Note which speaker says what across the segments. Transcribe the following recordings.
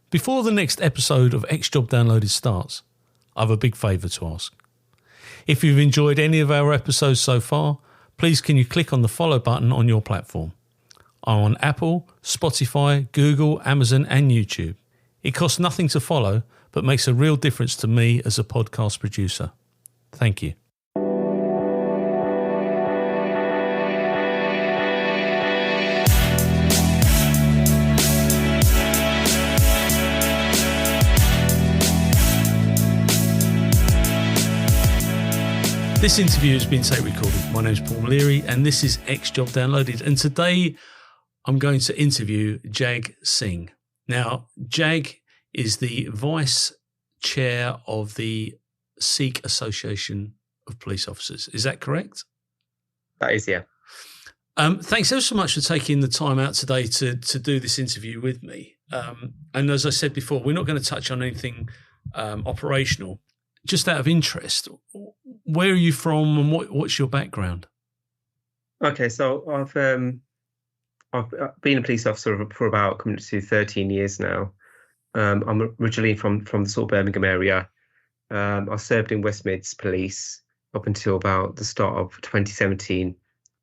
Speaker 1: Before the next episode of X Job Downloaded starts, I have a big favour to ask. If you've enjoyed any of our episodes so far, please can you click on the follow button on your platform. I'm on Apple, Spotify, Google, Amazon and YouTube. It costs nothing to follow, but makes a real difference to me as a podcast producer. Thank you. This interview has been tape recorded. My name is Paul Maleary and this is X Job Downloaded. And today I'm going to interview Jag Singh. Now, Jag is the Vice Chair of the Sikh Association of Police Officers. Is that correct?
Speaker 2: That is, yeah.
Speaker 1: Thanks ever so much for taking the time out today to do this interview with me. And as I said before, we're not going to touch on anything operational. Just out of interest, where are you from and what's your background?
Speaker 2: Okay, so I've been a police officer for about coming to 13 years now. I'm originally from the sort of Birmingham area. I served in West Mids Police up until about the start of 2017.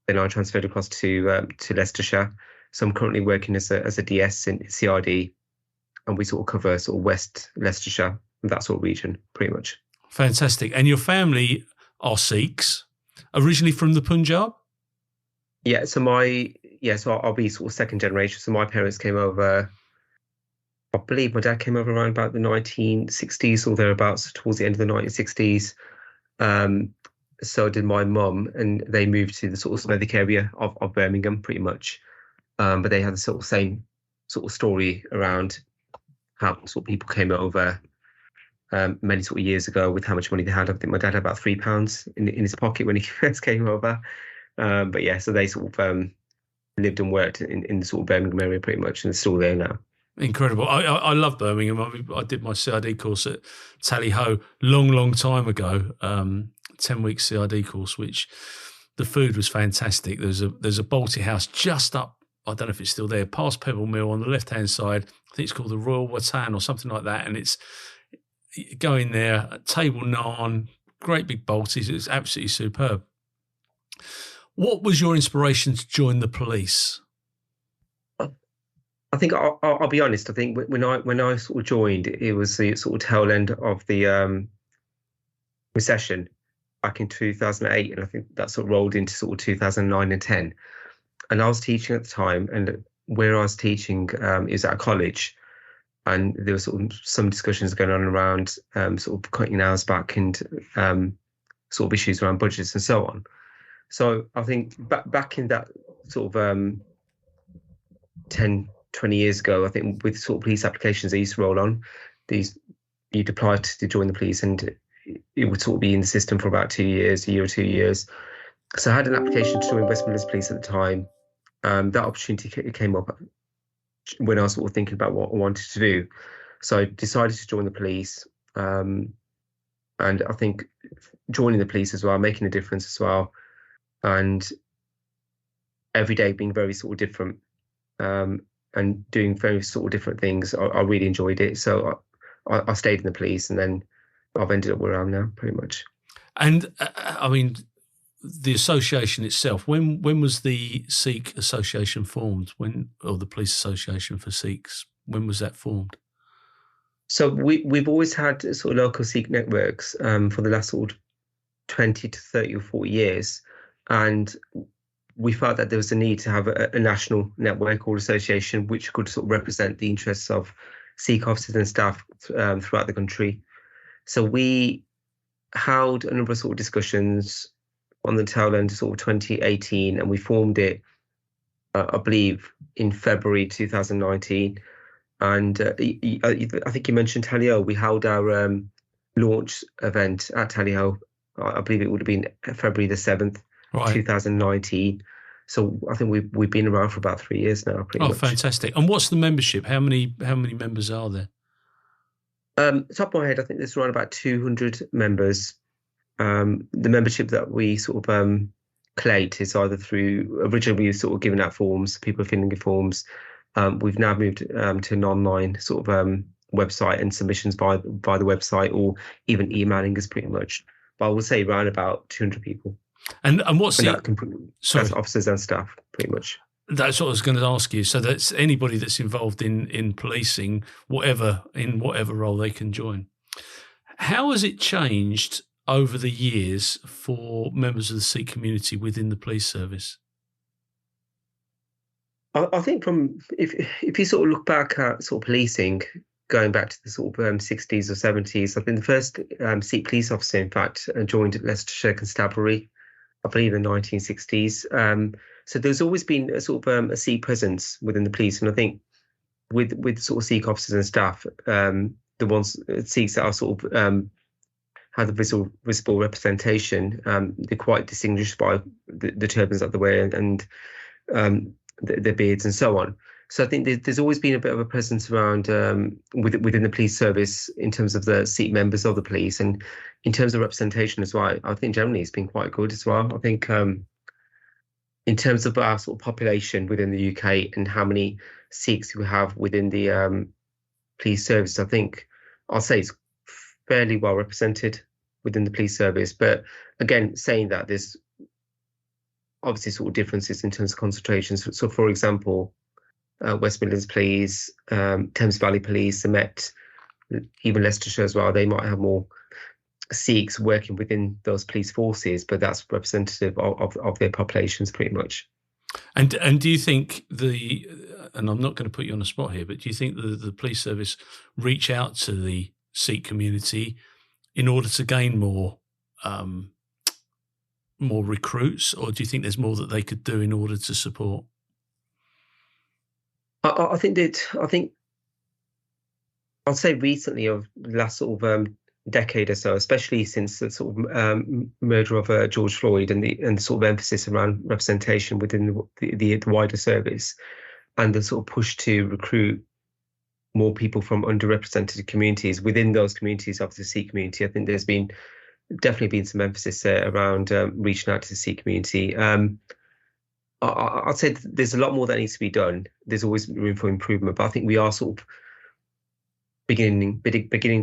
Speaker 2: Then I transferred across to Leicestershire. So I'm currently working as a DS in CRD, and we sort of cover sort of West Leicestershire and that sort of region, pretty much.
Speaker 1: Fantastic. And your family are Sikhs, originally from the Punjab?
Speaker 2: Yeah, so I'll be sort of second generation. So my parents came over, I believe my dad came over around about the 1960s or thereabouts, towards the end of the 1960s. So did my mum, and they moved to the sort of Smethwick area of Birmingham, pretty much. But they had the sort of same sort of story around how sort of people came over many sort of years ago with how much money they had. I think my dad had about £3 in his pocket when he first came over. But yeah, so they sort of lived and worked in the sort of Birmingham area pretty much, and it's still there now.
Speaker 1: Incredible. I love Birmingham. I did my CID course at Tally Ho long time ago, 10-week CID course, which the food was fantastic. There's a Balti house just up, I don't know if it's still there, past Pebble Mill on the left-hand side. I think it's called the Royal Watan or something like that, and it's go in there, table naan, great big Baltis. It was absolutely superb. What was your inspiration to join the police?
Speaker 2: I think I'll be honest. I think when I sort of joined, it was the sort of tail end of the recession back in 2008, and I think that sort of rolled into sort of 2009 and 10. And I was teaching at the time, and where I was teaching is at a college. And there were sort of some discussions going on around sort of cutting hours back and sort of issues around budgets and so on. So I think back in that sort of 10, 20 years ago, I think with sort of police applications, they used to roll on. You'd apply to join the police, and it would sort of be in the system for about 2 years, a year or 2 years. So I had an application to join West Midlands Police at the time. That opportunity came up when I was sort of thinking about what I wanted to do. So I decided to join the police. And I think joining the police as well, making a difference as well, and every day being very sort of different, and doing very sort of different things. I really enjoyed it. So I stayed in the police, and then I've ended up where I am now, pretty much.
Speaker 1: And I mean, the association itself, when was the Sikh Association formed? Or the Police Association for Sikhs, when was that formed?
Speaker 2: So we've always had sort of local Sikh networks for the last sort of 20 to 30 or 40 years. And we felt that there was a need to have a national network or association which could sort of represent the interests of Sikh officers and staff throughout the country. So we held a number of sort of discussions on the tail end of sort of 2018, and we formed it, I believe, in February 2019. And I think you mentioned Tally Ho. We held our launch event at Tally Ho. I believe it would have been February the 7th, right. 2019. So I think we've been around for about 3 years now. Pretty much.
Speaker 1: Fantastic! And what's the membership? How many members are there?
Speaker 2: Top of my head, I think there's around about 200 members. The membership that we sort of collate is either through, originally we were sort of giving out forms, people are filling in forms. We've now moved to an online sort of website and submissions by the website, or even emailing us pretty much. But I would say around about 200 people.
Speaker 1: And what's
Speaker 2: And
Speaker 1: sorry,
Speaker 2: that's officers and staff, pretty much.
Speaker 1: That's what I was going to ask you. So that's anybody that's involved in policing, whatever role they can join. How has it changed over the years for members of the Sikh community within the police service?
Speaker 2: I think if you sort of look back at sort of policing, going back to the sort of 60s or 70s, I think the first Sikh police officer, in fact, joined Leicestershire Constabulary, I believe, in the 1960s. So there's always been a sort of a Sikh presence within the police, and I think with sort of Sikh officers and staff, the ones Sikhs that are sort of have the visible representation, they're quite distinguished by the turbans that they wear and their beards and so on. So I think there's always been a bit of a presence around within the police service in terms of the Sikh members of the police, and in terms of representation as well. I think generally it's been quite good as well. I think in terms of our sort of population within the UK and how many Sikhs we have within the police service, I think I'll say it's fairly well represented within the police service. But again, saying that, there's obviously sort of differences in terms of concentrations. So for example, West Midlands Police, Thames Valley Police, the Met, even Leicestershire as well, they might have more Sikhs working within those police forces, but that's representative of their populations pretty much.
Speaker 1: And do you think and I'm not going to put you on the spot here, but do you think the police service reach out to the Sikh community in order to gain more recruits, or do you think there's more that they could do in order to support?
Speaker 2: I think I'd say recently, of the last sort of decade or so, especially since the sort of murder of George Floyd and the sort of emphasis around representation within the wider service, and the sort of push to recruit more people from underrepresented communities within those communities of the Sikh community, I think there's definitely been some emphasis there around reaching out to the Sikh community. I'd say there's a lot more that needs to be done. There's always room for improvement, but I think we are sort of beginning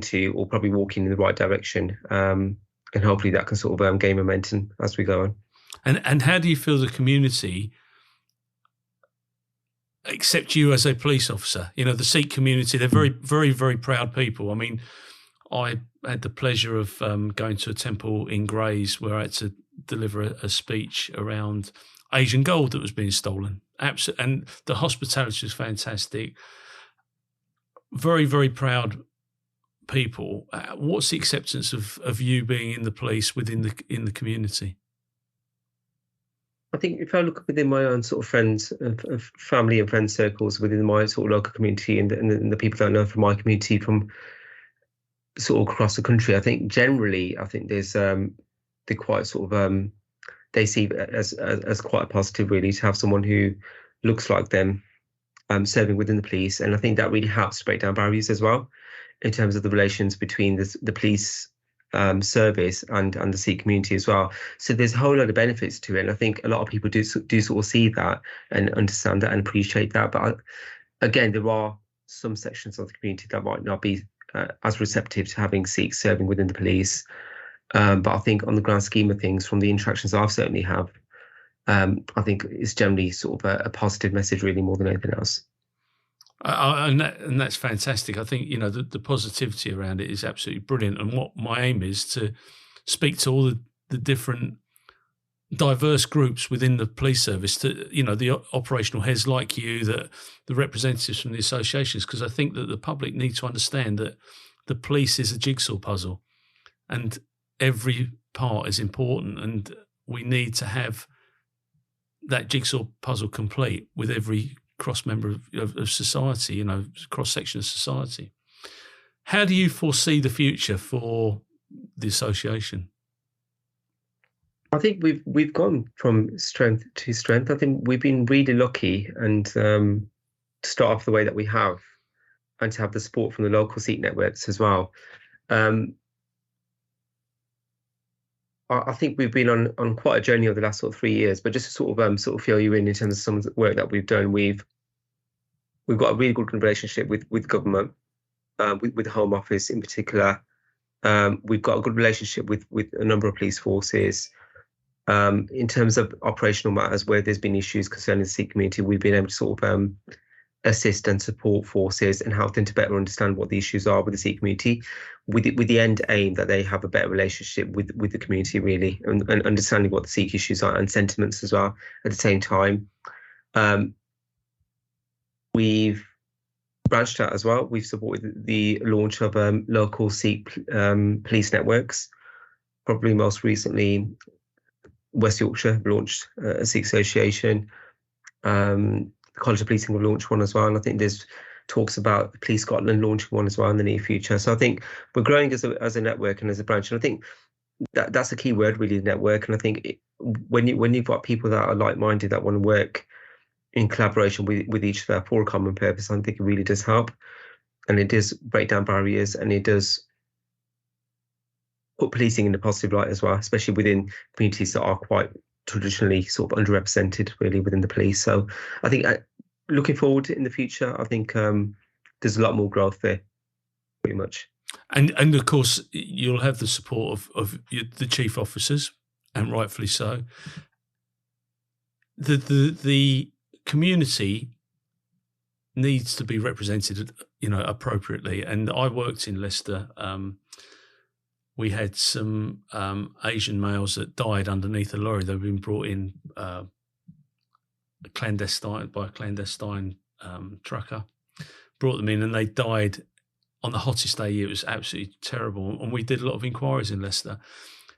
Speaker 2: to, or probably walking in the right direction, and hopefully that can sort of gain momentum as we go on.
Speaker 1: And how do you feel the community accept you as a police officer? You know, the Sikh community, they're very, very, very proud people. I mean, I had the pleasure of going to a temple in Grays where I had to deliver a speech around Asian gold that was being stolen. And the hospitality was fantastic. Very, very proud people. What's the acceptance of you being in the police in the community?
Speaker 2: I think if I look within my own sort of friends, of family and friend circles within my sort of local community, and the people that I know from my community from sort of across the country, I think generally, there's they're quite sort of they see it as quite a positive, really, to have someone who looks like them serving within the police. And I think that really helps to break down barriers as well in terms of the relations between the police service and the Sikh community as well. So there's a whole lot of benefits to it, and I think a lot of people do sort of see that and understand that and appreciate that. But again, there are some sections of the community that might not be as receptive to having Sikhs serving within the police. But I think on the grand scheme of things, from the interactions I've certainly have, I think it's generally sort of a positive message, really, more than anything else.
Speaker 1: And that's fantastic. I think, you know, the positivity around it is absolutely brilliant. And what my aim is to speak to all the different diverse groups within the police service, to, you know, the operational heads like you, the representatives from the associations, because I think that the public need to understand that the police is a jigsaw puzzle and every part is important, and we need to have that jigsaw puzzle complete with every cross member of society, you know, cross section of society. How do you foresee the future for the association?
Speaker 2: I think we've gone from strength to strength. I think we've been really lucky and to start off the way that we have, and to have the support from the local Sikh networks as well. I think we've been on quite a journey over the last sort of 3 years, but just to sort of fill you in terms of some of the work that we've done, we've got a really good relationship with government. with the Home Office in particular. We've got a good relationship with a number of police forces. In terms of operational matters where there's been issues concerning the Sikh community, we've been able to sort of assist and support forces and help them to better understand what the issues are with the Sikh community, with the end aim that they have a better relationship with the community, really, and understanding what the Sikh issues are and sentiments as well at the same time. We've branched out as well. We've supported the launch of local Sikh police networks. Probably most recently, West Yorkshire launched a Sikh association. College of Policing will launch one as well, and I think there's talks about Police Scotland launching one as well in the near future. So I think we're growing as a network and as a branch, and I think that's a key word, really, the network. And I think when you've got people that are like-minded, that want to work in collaboration with each other for a common purpose, I think it really does help, and it does break down barriers, and it does put policing in a positive light as well, especially within communities that are quite traditionally sort of underrepresented, really, within the police. So I think looking forward in the future, I think there's a lot more growth there, pretty much.
Speaker 1: And of course, you'll have the support of the chief officers, and rightfully so. The community needs to be represented, appropriately. And I worked in Leicester. We had some Asian males that died underneath a lorry. They've been brought in by a clandestine trucker. Brought them in, and they died on the hottest day. It was absolutely terrible. And we did a lot of inquiries in Leicester.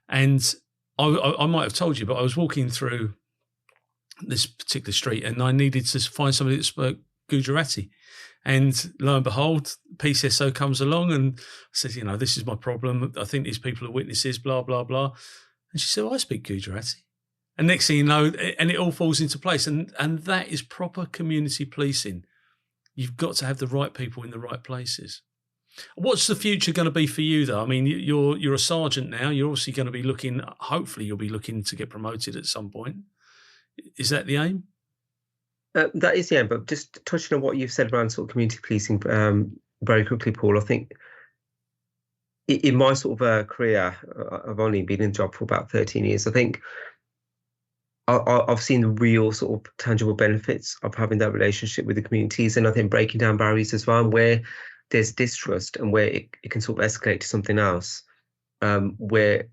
Speaker 1: And I might have told you, but I was walking through this particular street, and I needed to find somebody that spoke Gujarati. And lo and behold, PCSO comes along and says, this is my problem. I think these people are witnesses, blah, blah, blah. And she said, I speak Gujarati. And next thing you know, and it all falls into place. And that is proper community policing. You've got to have the right people in the right places. What's the future going to be for you, though? I mean, you're a sergeant now. You're obviously going to be hopefully you'll be looking to get promoted at some point. Is that the aim?
Speaker 2: That is the aim, but just touching on what you've said around sort of community policing very quickly, Paul, I think in my sort of career, I've only been in the job for about 13 years. I think I've seen the real sort of tangible benefits of having that relationship with the communities, and I think breaking down barriers as well, and where there's distrust and where it can sort of escalate to something else, where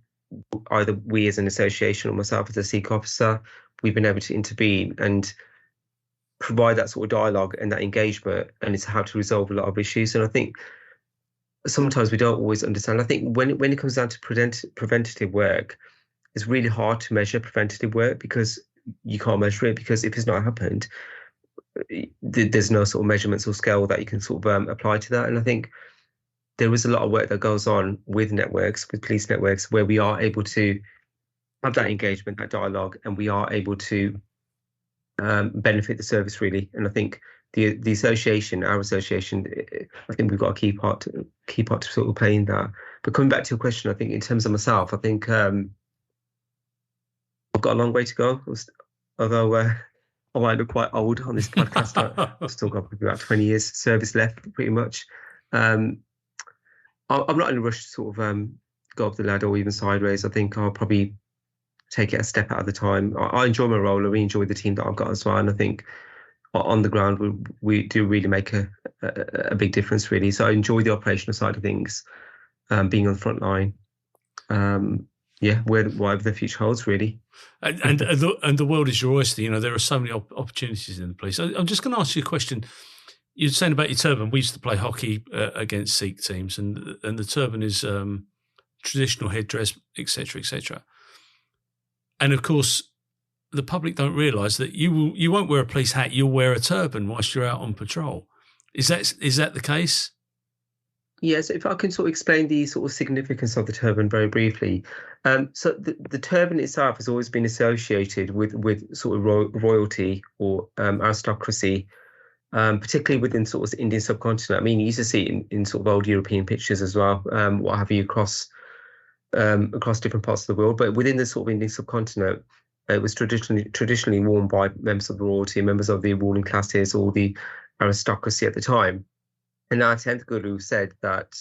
Speaker 2: either we as an association or myself as a Sikh officer, we've been able to intervene and provide that sort of dialogue and that engagement, and it's how to resolve a lot of issues. And I think sometimes we don't always understand. I think when it comes down to preventative work, it's really hard to measure preventative work because you can't measure it, because if it's not happened, there's no sort of measurements or scale that you can sort of apply to that. And I think there is a lot of work that goes on with networks, with police networks, where we are able to have that engagement, that dialogue, and we are able to benefit the service, really. And I think the association, our association, I think we've got a key part to sort of play in that. But coming back to your question, I think in terms of myself, I think I've got a long way to go. Although I might look quite old on this podcast, I've still got probably about 20 years service left, pretty much. I'm not in a rush to sort of go up the ladder or even sideways. I think I'll probably take it a step at a time. I enjoy my role. I really enjoy the team that I've got as well. And I think on the ground, we do really make a big difference, really. So I enjoy the operational side of things, being on the front line. Whatever the future holds, really.
Speaker 1: And the world is your oyster. There are so many opportunities in the police. I'm just going to ask you a question. You're saying about your turban. We used to play hockey against Sikh teams, and the turban is traditional headdress, etc., etc. And of course, the public don't realise that you won't wear a police hat. You'll wear a turban whilst you're out on patrol. Is that the case?
Speaker 2: Yes, if I can sort of explain the sort of significance of the turban very briefly. So the turban itself has always been associated with sort of royalty or aristocracy, particularly within sort of the Indian subcontinent. I mean, you used to see it in sort of old European pictures as well, what have you, across different parts of the world. But within the sort of Indian subcontinent, it was traditionally worn by members of the royalty, members of the ruling classes, or the aristocracy at the time. And our 10th Guru said that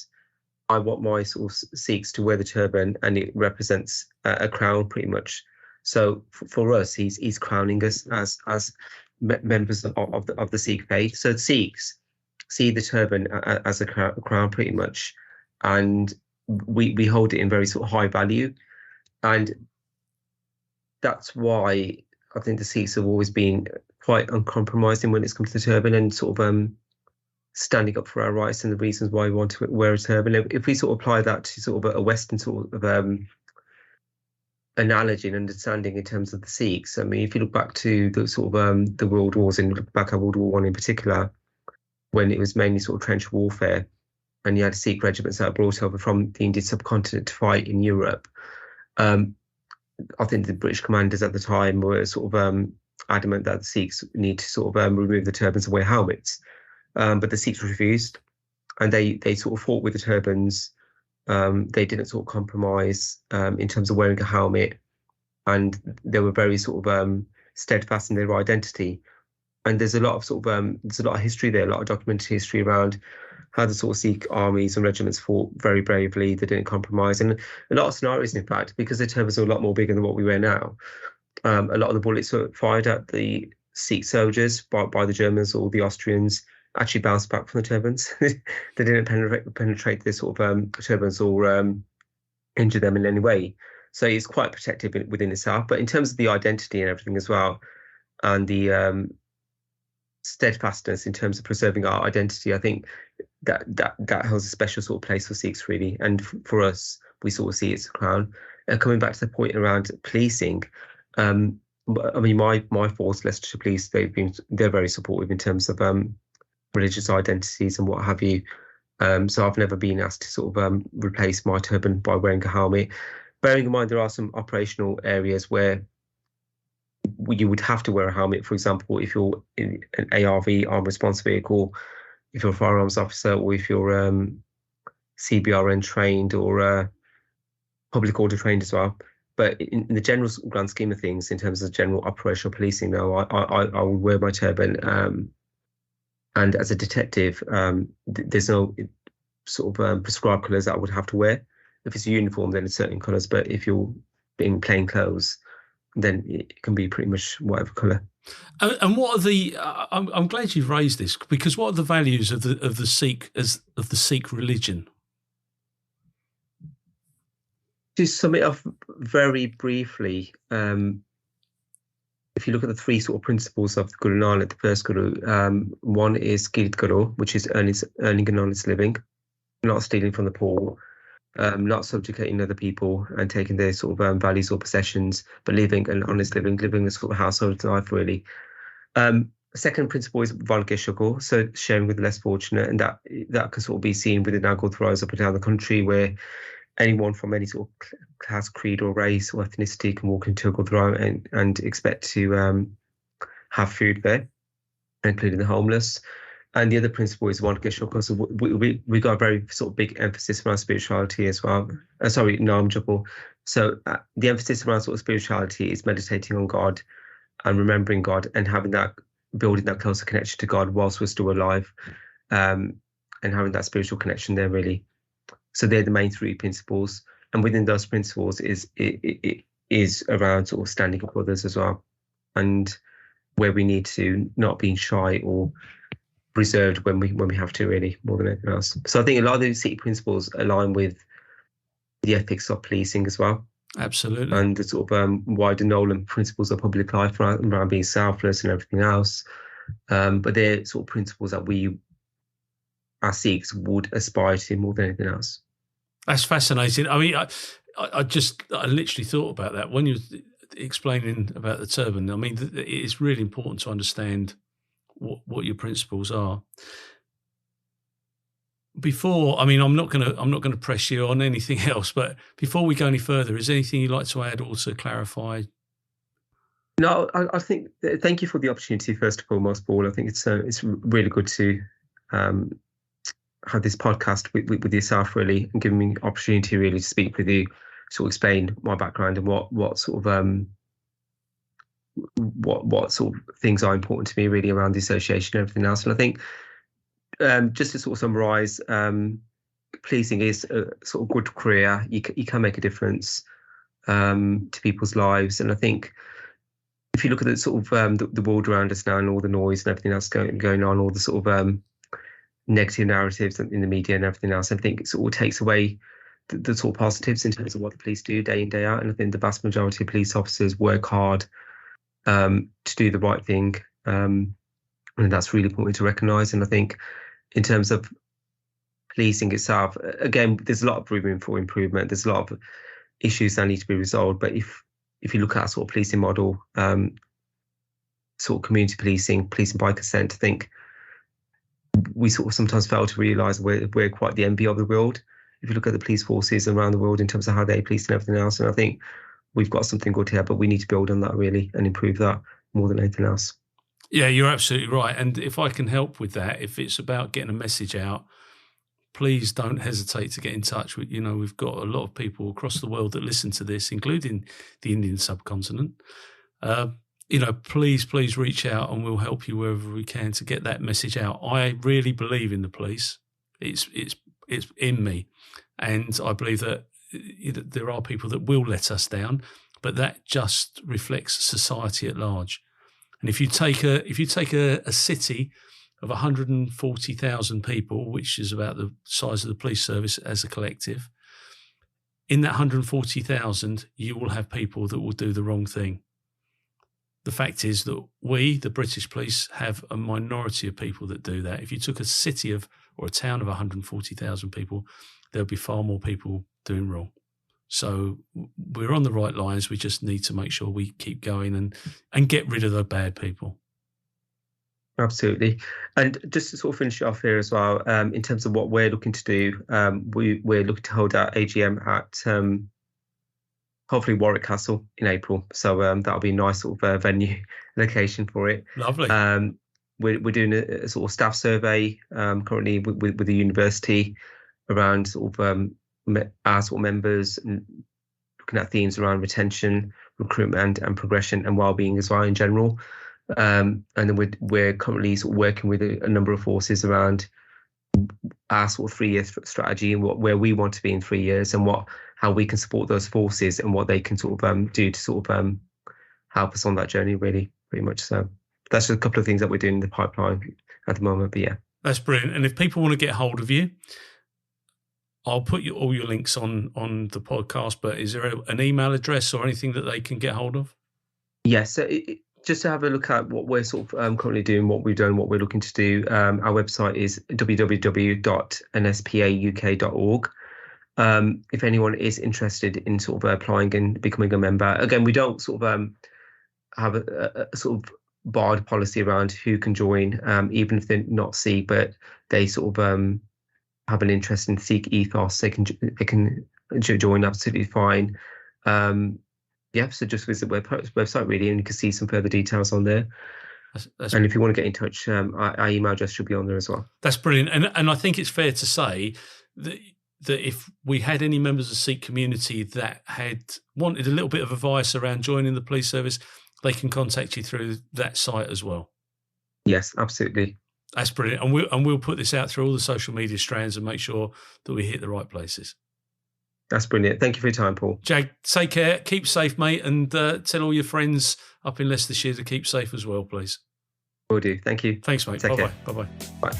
Speaker 2: I want my sort of Sikhs to wear the turban, and it represents a crown pretty much. So for us, he's crowning us as members of the Sikh faith. So Sikhs see the turban as a crown pretty much, and we hold it in very sort of high value, and that's why I think the Sikhs have always been quite uncompromising when it's come to the turban, and sort of standing up for our rights and the reasons why we want to wear a turban. If we sort of apply that to sort of a Western sort of analogy and understanding in terms of the Sikhs, I mean, if you look back to the sort of the world wars, and look back at World War I in particular, when it was mainly sort of trench warfare, and you had Sikh regiments that were brought over from the Indian subcontinent to fight in Europe. I think the British commanders at the time were sort of adamant that the Sikhs need to sort of remove the turbans and wear helmets. But the Sikhs refused, and they sort of fought with the turbans. They didn't sort of compromise in terms of wearing a helmet, and they were very sort of steadfast in their identity. And there's a lot of history there, a lot of documented history around how the sort of Sikh armies and regiments fought very bravely. They didn't compromise, and a lot of scenarios, in fact, because the turbans are a lot more bigger than what we wear now. A lot of the bullets were fired at the Sikh soldiers by the Germans or the Austrians actually bounced back from the turbans. They didn't penetrate the sort of turbans or injure them in any way. So it's quite protective within itself. But in terms of the identity and everything as well, and the steadfastness in terms of preserving our identity, I think that holds a special sort of place for Sikhs, really. And for us, we sort of see it's a crown. Coming back to the point around policing, I mean, my force, Leicestershire Police, they're very supportive in terms of religious identities and what have you. So I've never been asked to sort of replace my turban by wearing a helmet. Bearing in mind, there are some operational areas where you would have to wear a helmet. For example, if you're in an ARV, armed response vehicle, if you're a firearms officer, or if you're CBRN trained or public order trained as well. But in the general grand scheme of things, in terms of general operational policing, though, I would wear my turban. And as a detective, there's no sort of prescribed colours that I would have to wear. If it's a uniform, then it's certain colours. But if you're in plain clothes, then it can be pretty much whatever colour.
Speaker 1: And what are the? I'm glad you've raised this, because what are the values of the Sikh religion?
Speaker 2: To sum it up very briefly, if you look at the three sort of principles of the Guru Nanak, the first Guru, one is Kirat Karo, which is earning an honest living, not stealing from the poor, not subjugating other people and taking their sort of values or possessions, but living an honest living a sort of household life, really. Second principle is Valgeshako, so sharing with the less fortunate, and that can sort of be seen within our Gurdwaras up and down the country, where anyone from any sort of class, creed, or race or ethnicity can walk into a Gurdwara and expect to have food there, including the homeless. And the other principle is Valgeshako. So we got a very sort of big emphasis around spirituality as well. Naam Japo. So the emphasis around sort of spirituality is meditating on God and remembering God and building that closer connection to God whilst we're still alive, and having that spiritual connection there, really. So they're the main three principles, and within those principles it is around sort of standing up for others as well, and where we need to not being shy or reserved when we have to, really, more than anything else. So I think a lot of these Sikh principles align with the ethics of policing as well.
Speaker 1: Absolutely.
Speaker 2: And the sort of wider Nolan principles of public life around being selfless and everything else. But they're sort of principles that we, as Sikhs, would aspire to more than anything else.
Speaker 1: That's fascinating. I mean, I literally thought about that when you were explaining about the turban. I mean, it's really important to understand what your principles are. Before, I mean, I'm not going to press you on anything else, but before we go any further, is there anything you'd like to add or to clarify?
Speaker 2: No, I think, thank you for the opportunity, first of all, most Paul. I think it's really good to have this podcast with yourself, really, and giving me the opportunity really to speak with you, to explain my background and what sort of what sort of things are important to me, really, around the association and everything else. And I think just to sort of summarise, policing is a sort of good career. You can make a difference to people's lives, and I think if you look at the sort of the world around us now and all the noise and everything else going on, all the sort of negative narratives in the media and everything else, I think it sort of takes away the sort of positives in terms of what the police do day in, day out. And I think the vast majority of police officers work hard to do the right thing. And that's really important to recognise. And I think in terms of policing itself, again, there's a lot of room for improvement. There's a lot of issues that need to be resolved. But if you look at our sort of policing model, sort of community policing by consent, I think we sort of sometimes fail to realise we're quite the envy of the world. If you look at the police forces around the world in terms of how they police and everything else, and I think we've got something good here, but we need to build on that really and improve that more than anything else.
Speaker 1: Yeah, you're absolutely right. And if I can help with that, if it's about getting a message out, please don't hesitate to get in touch with, we've got a lot of people across the world that listen to this, including the Indian subcontinent. Please reach out and we'll help you wherever we can to get that message out. I really believe in the police. It's in me. And I believe that there are people that will let us down, but that just reflects society at large. And if you take a city of 140,000 people, which is about the size of the police service as a collective, in that 140,000, you will have people that will do the wrong thing. The fact is that we, the British police, have a minority of people that do that. If you took a city or a town of 140,000 people, there'll be far more people doing wrong. So we're on the right lines. We just need to make sure we keep going and get rid of the bad people.
Speaker 2: Absolutely. And just to sort of finish off here as well, in terms of what we're looking to do, we're looking to hold our AGM at hopefully Warwick Castle in April. So that'll be a nice sort of venue location for it.
Speaker 1: Lovely.
Speaker 2: We're doing a sort of staff survey currently with the university around sort of our sort of members, and looking at themes around retention, recruitment and progression and wellbeing as well in general. And then we're currently sort of working with a number of forces around our sort of 3-year strategy and where we want to be in 3 years and how we can support those forces and what they can sort of do to sort of help us on that journey, really, pretty much. So that's just a couple of things that we're doing in the pipeline at the moment. But yeah,
Speaker 1: that's brilliant. And if people want to get hold of you, I'll put all your links on the podcast, but is there an email address or anything that they can get hold of?
Speaker 2: Yes. So just to have a look at what we're sort of currently doing, what we've done, what we're looking to do, our website is www.nspauk.org. If anyone is interested in sort of applying and becoming a member, again, we don't sort of have a sort of barred policy around who can join, even if they're not Sikh, but they sort of have an interest in Sikh ethos, they can join absolutely fine. So just visit the website really, and you can see some further details on there. And if you want to get in touch, our email address should be on there as well.
Speaker 1: That's brilliant. And I think it's fair to say that if we had any members of the Sikh community that had wanted a little bit of advice around joining the police service, they can contact you through that site as well.
Speaker 2: Yes, absolutely.
Speaker 1: That's brilliant. And we'll put this out through all the social media strands and make sure that we hit the right places.
Speaker 2: That's brilliant. Thank you for your time, Paul.
Speaker 1: Jag, take care. Keep safe, mate, and tell all your friends up in Leicestershire to keep safe as well, please.
Speaker 2: Will do. Thank you.
Speaker 1: Thanks, mate.
Speaker 2: Take care.
Speaker 1: Bye-bye.
Speaker 2: Bye.